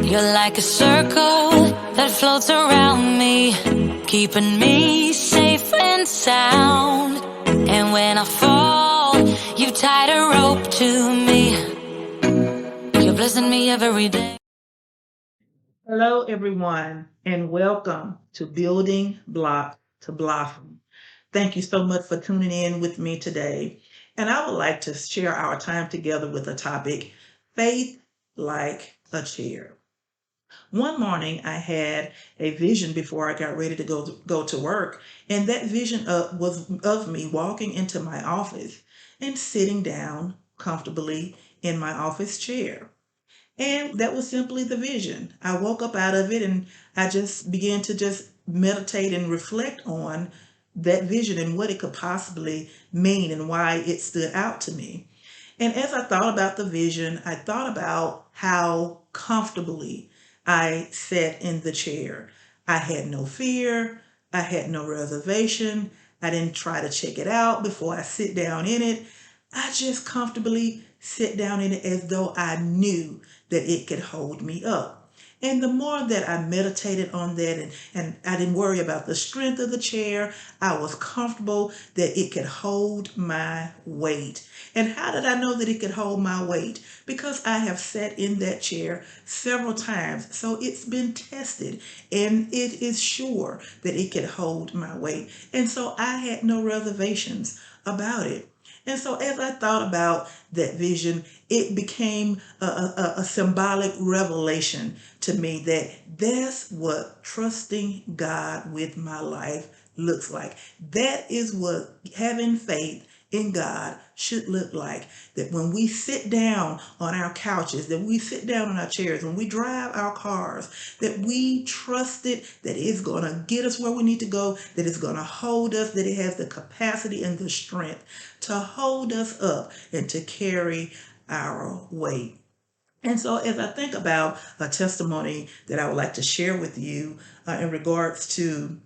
You're like a circle that floats around me, keeping me safe and sound. And when I fall, you tied a rope to me. You're blessing me every day. Hello, everyone, and welcome to Building Block to Blossom. Thank you so much for tuning in with me today. And I would like to share our time together with a topic, faith like a chair. One morning, I had a vision before I got ready to go to work, and that vision was of me walking into my office and sitting down comfortably in my office chair. And that was simply the vision. I woke up out of it and I just began to just meditate and reflect on that vision and what it could possibly mean and why it stood out to me. And as I thought about the vision, I thought about how comfortably I sat in the chair. I had no fear, I had no reservation, I didn't try to check it out before I sit down in it. I just comfortably sit down in it as though I knew that it could hold me up. And the more that I meditated on that and I didn't worry about the strength of the chair, I was comfortable that it could hold my weight. And how did I know that it could hold my weight? Because I have sat in that chair several times. So it's been tested and it is sure that it could hold my weight. And so I had no reservations about it. And so as I thought about that vision, it became a symbolic revelation to me that that's what trusting God with my life looks like. That is what having faith in God should look like. That when we sit down on our couches, that we sit down on our chairs, when we drive our cars, that we trust it, that it's going to get us where we need to go, that it's going to hold us, that it has the capacity and the strength to hold us up and to carry our weight. And so, as I think about a testimony that I would like to share with you in regards to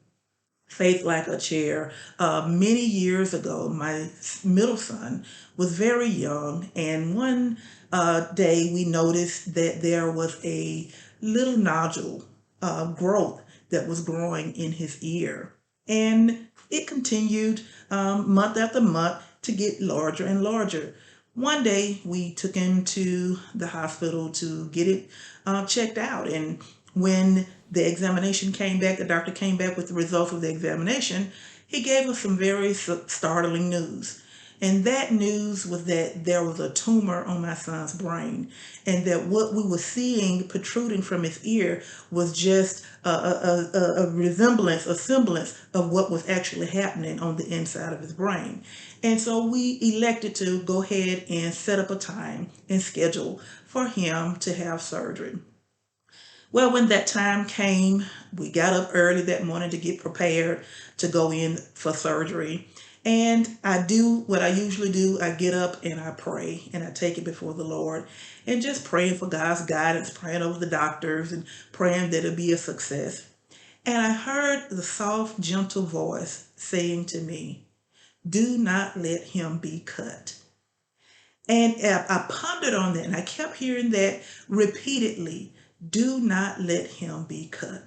faith like a chair, many years ago, my middle son was very young, and one day we noticed that there was a little nodule growth that was growing in his ear. And it continued month after month to get larger and larger. One day we took him to the hospital to get it checked out. And when the examination came back, the doctor came back with the results of the examination, he gave us some very startling news. And that news was that there was a tumor on my son's brain, and that what we were seeing protruding from his ear was just a resemblance, a semblance of what was actually happening on the inside of his brain. And so we elected to go ahead and set up a time and schedule for him to have surgery. Well, when that time came, we got up early that morning to get prepared to go in for surgery. And I do what I usually do. I get up and I pray and I take it before the Lord and just praying for God's guidance, praying over the doctors and praying that it'll be a success. And I heard the soft, gentle voice saying to me, "Do not let him be cut." And I pondered on that and I kept hearing that repeatedly. Do not let him be cut.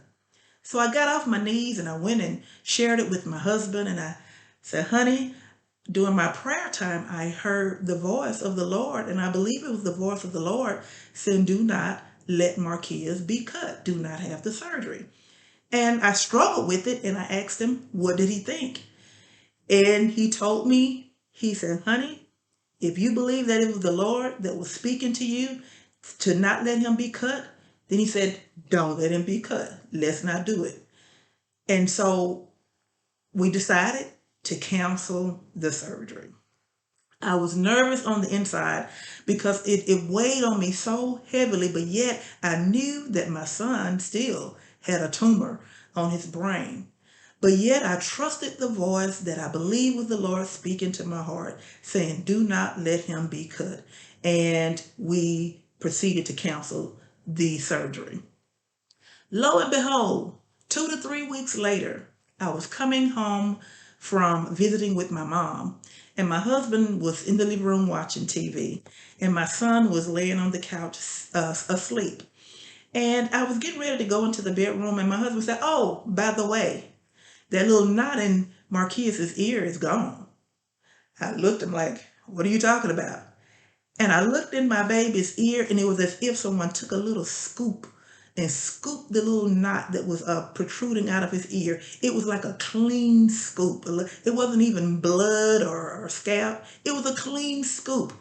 So I got off my knees and I went and shared it with my husband and I said, "Honey, during my prayer time, I heard the voice of the Lord, and I believe it was the voice of the Lord saying, do not let Marquez be cut. Do not have the surgery." And I struggled with it and I asked him, what did he think? And he told me, he said, "Honey, if you believe that it was the Lord that was speaking to you to not let him be cut," then he said, "Don't let him be cut. Let's not do it." And so we decided to cancel the surgery. I was nervous on the inside because it weighed on me so heavily, but yet I knew that my son still had a tumor on his brain. But yet I trusted the voice that I believed was the Lord speaking to my heart, saying, do not let him be cut. And we proceeded to cancel the surgery. Lo and behold, 2 to 3 weeks later, I was coming home from visiting with my mom, and my husband was in the living room watching TV, and my son was laying on the couch asleep. And I was getting ready to go into the bedroom, and my husband said, "Oh, by the way, that little knot in Marquis's ear is gone." I looked at him like, "What are you talking about?" And I looked in my baby's ear, and it was as if someone took a little scoop and scooped the little knot that was protruding out of his ear. It was like a clean scoop. It wasn't even blood or scalp. It was a clean scoop.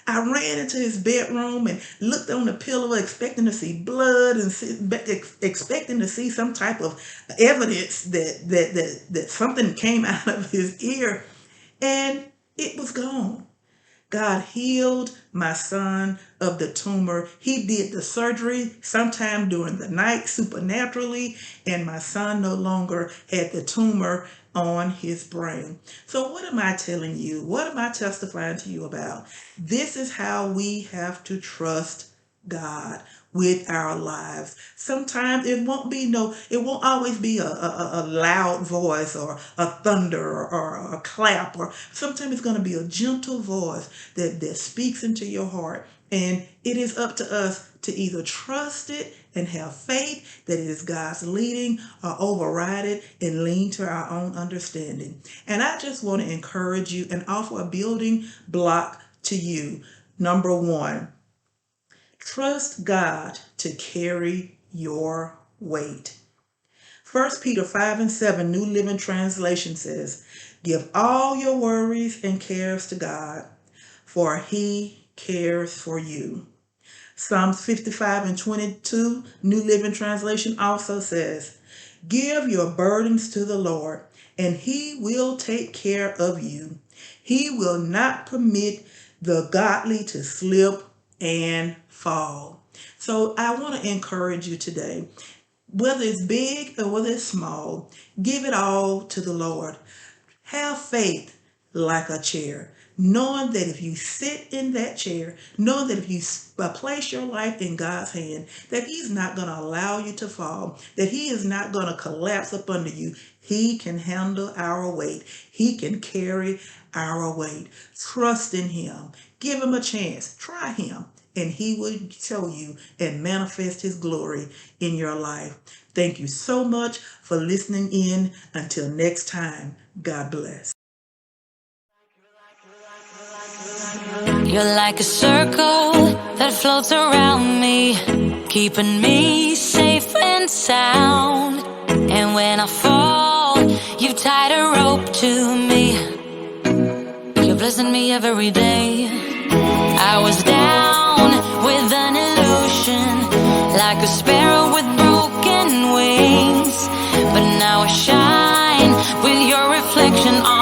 I ran into his bedroom and looked on the pillow, expecting to see blood and expecting to see some type of evidence that something came out of his ear, and it was gone. God healed my son of the tumor. He did the surgery sometime during the night supernaturally, and my son no longer had the tumor on his brain. So what am I telling you? What am I testifying to you about? This is how we have to trust God with our lives. Sometimes it won't always be a loud voice or a thunder or a clap, or sometimes it's going to be a gentle voice that speaks into your heart. And it is up to us to either trust it and have faith that it is God's leading, or override it and lean to our own understanding. And I just want to encourage you and offer a building block to you. Number one, trust God to carry your weight. 1 Peter 5:7, New Living Translation says, "Give all your worries and cares to God, for He cares for you." Psalms 55:22, New Living Translation also says, "Give your burdens to the Lord, and He will take care of you. He will not permit the godly to slip and fall." So I want to encourage you today, whether it's big or whether it's small, give it all to the Lord. Have faith like a chair, knowing that if you sit in that chair, knowing that if you place your life in God's hand, that He's not going to allow you to fall, that He is not going to collapse up under you. He can handle our weight. He can carry our weight. Trust in Him. Give Him a chance. Try Him, and He will show you and manifest His glory in your life. Thank you so much for listening in. Until next time, God bless. You're like a circle that floats around me, keeping me safe and sound. And when I fall, you tied a rope to me. You're blessing me every day. I was down with an illusion, like a sparrow with broken wings, but now I shine with your reflection on